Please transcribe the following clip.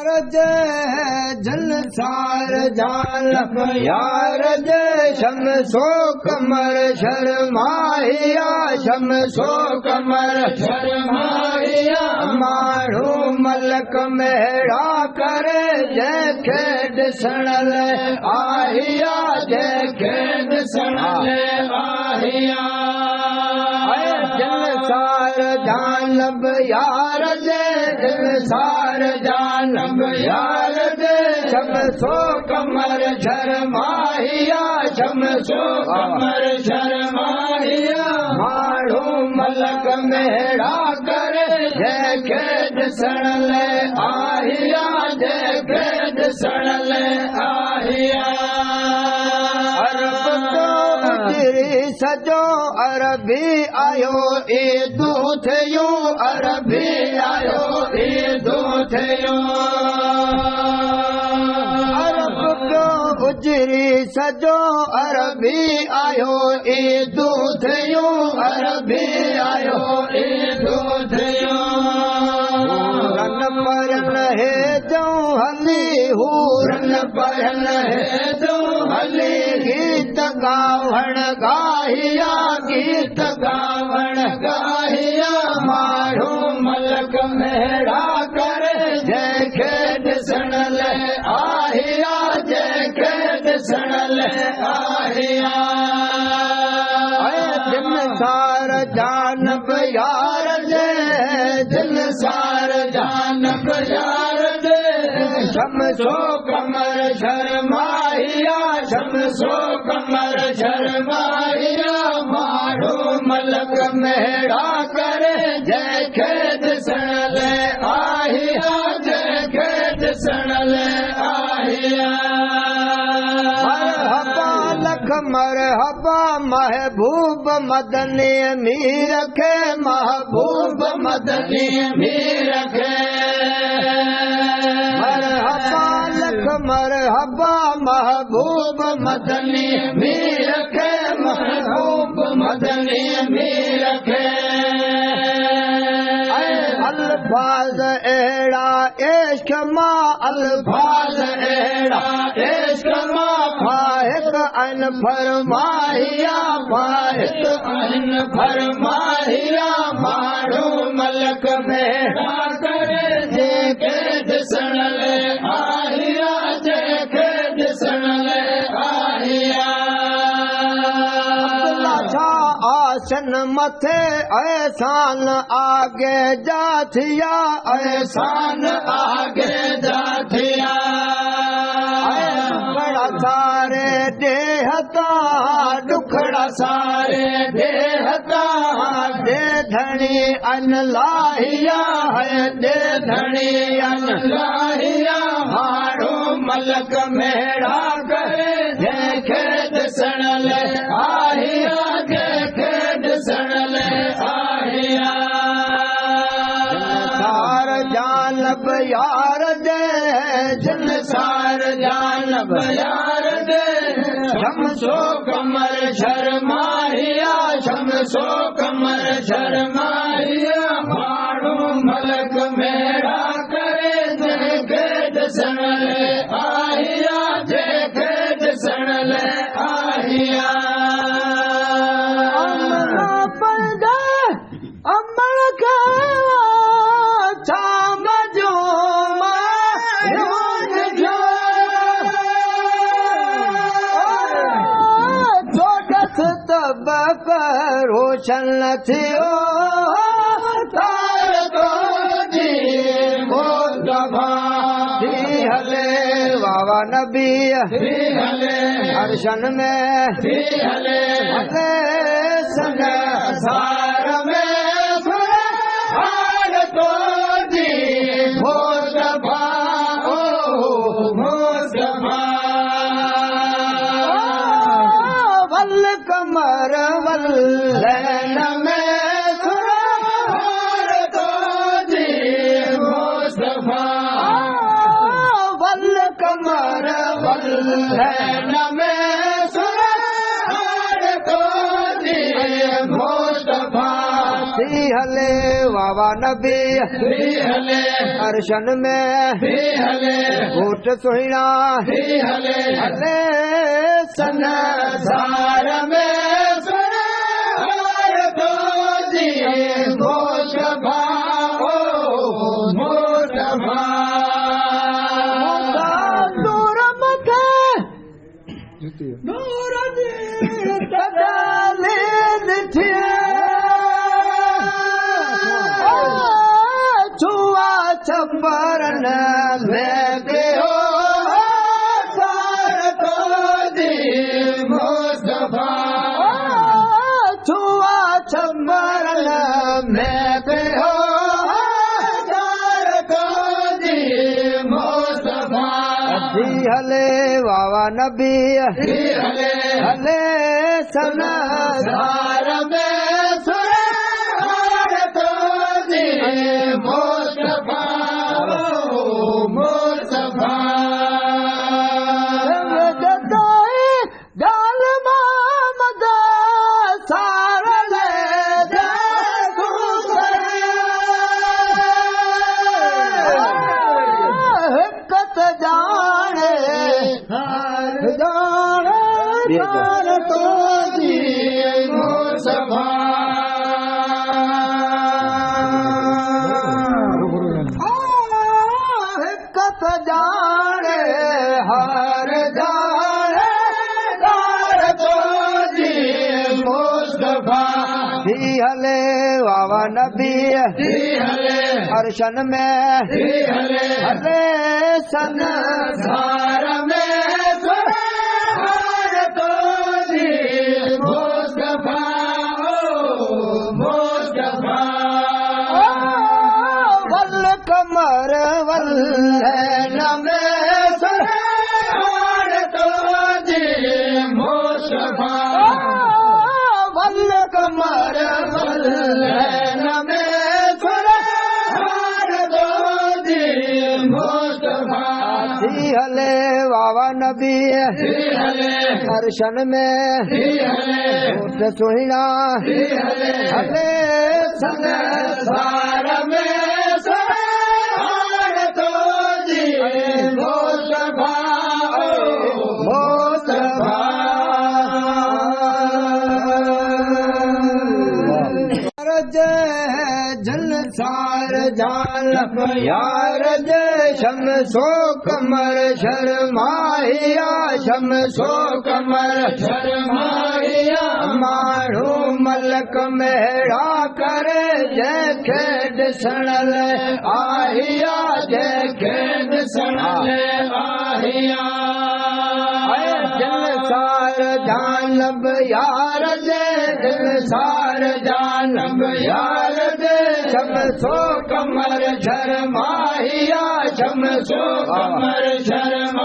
जल सार जालब यार जे शमसो कमर शर्माहिया शमसो कमर शर्माहिया माण्हू मलक मेड़ा करे जंहिंखे ॾिसण लाइ आहिया जंहिंखे ॾिसण लाइ आहिया जल सार जानब यार जे दिल सार जानब यार जे शमसो कमर शर्माहिया शमसो कमर शर्माहिया माण्हू मलक मेड़ा करे जंहिंखे ॾिसण लाइ आहिया जंहिंखे ॾिसण लाइ आहिया सजो अरबी आयो ईदू थियो अरबी आयो ईदू थियो अरब पियो गुजरी सजो अरबी आयो ईदू थियो अरबी आयो ईदू थियो रन परन हे जो हली हू रन परन हे जो हली गीत गावण गाहिया गीत गावण गाहिया माण्हू मलक मेड़ा करे जंहिंखे ॾिसण लाइ आहिया जंहिंखे ॾिसण लाइ आहिया दिल सार जानब यार जे दिल सार जानब यार जे शमसो कमर शर्माहिया शमसो कमर शर्माहिया माण्हू मलक मेड़ा करे जंहिंखे ॾिसण लाइ आहिया जंहिंखे ॾिसण लाइ आहिया लख मरहबा महबूब मदनी मीर खे महबूब मदनी मीर खे मरहबा लख मरहबा महबूब मदनी मीर खे महबूब मदनी मीर खे अल्फाज अहिड़ा इश्क मां अल्फाज अहिड़ा इश्क मां फाहिक अन फरमाहिया फाहिक अन फरमाहिया माण्हू मलक मेड़ा करे जंहिंखे ॾिसण लाइ आहिया जंहिंखे ॾिसण लाइ आहिया आसन मथे एहसान आगे जा थिया एहसान आगे जा थिया बड़ा सारे देहता दुखड़ा सारे देहता दे धनी अन लाहिया है दे धनी अन लाहिया माण्हू मलक मेड़ा करे जंहिंखे ॾिसण लाइ आहिया जंहिंखे ॾिसण लाइ आहिया सार जानब यार जे जिन सार जानब यार जे शमसो कमर शर्माहिया शमसो कमर शर्माहिया माण्हू मलक मेड़ा करे जंहिंखे ॾिसण लाइ आहिया जंहिंखे ॾिसण लाइ आहिया अमर खे शाम जो तबक रोशन थियो तार तो जी मुस्तफा थी हले वावा नबी थी हले अर्शन में थी हले संग सार में हार तो जी मुस्तफा ओ मुस्तफा वल कमर वल्लैन में सुरहार तो जी मुस्तफा वल कमर वल्लैन में सुरहार तो जी मुस्तफा हले वावा नबी हले अर्शन में हले होठ सुहिणा हले हले सन सार में सुनार तो जी मोशभा ओ मोशभा नूर मथे नूर जी तदाले दिठिया छुआ छपरन में गयो सार तो जी मोशभा छुआ छपरन में गयो सार तो जी मोशभा हले वावा नबी हले हले सन सार में सुनार तो जी मोशभा मोशभा गाल मोहम्मद सारल हिकत जाने जाने सार तो जी मोशभा हिकत जाने हर जाने सार तो जी मोशभा हले वावा नबी हले अर्शन में हले हले सन सार में सुनार तो जी मोशभा मोशभा वल कमर वल नमे सुनार तो जी मोशभा वल कमर वल नमे सुनार तो जी मोशभा हले वावा नबी हले अर्शन में हले होठ सुहिणा हले हले सन सार में सुनार तो जी मोशभा मोशभा जल सार जाल यार शम सो कमर शर्माहिया शम सो कमर शर्माहिया माण्हू मलक मेड़ा करे जंहिंखे ॾिसण आहिया जंहिंखे ॾिसण आहिया दिल सार जानब यार दे दिल सार जानब यार दे शम सो कमर शर्माहिया शम सो कमर शर्मा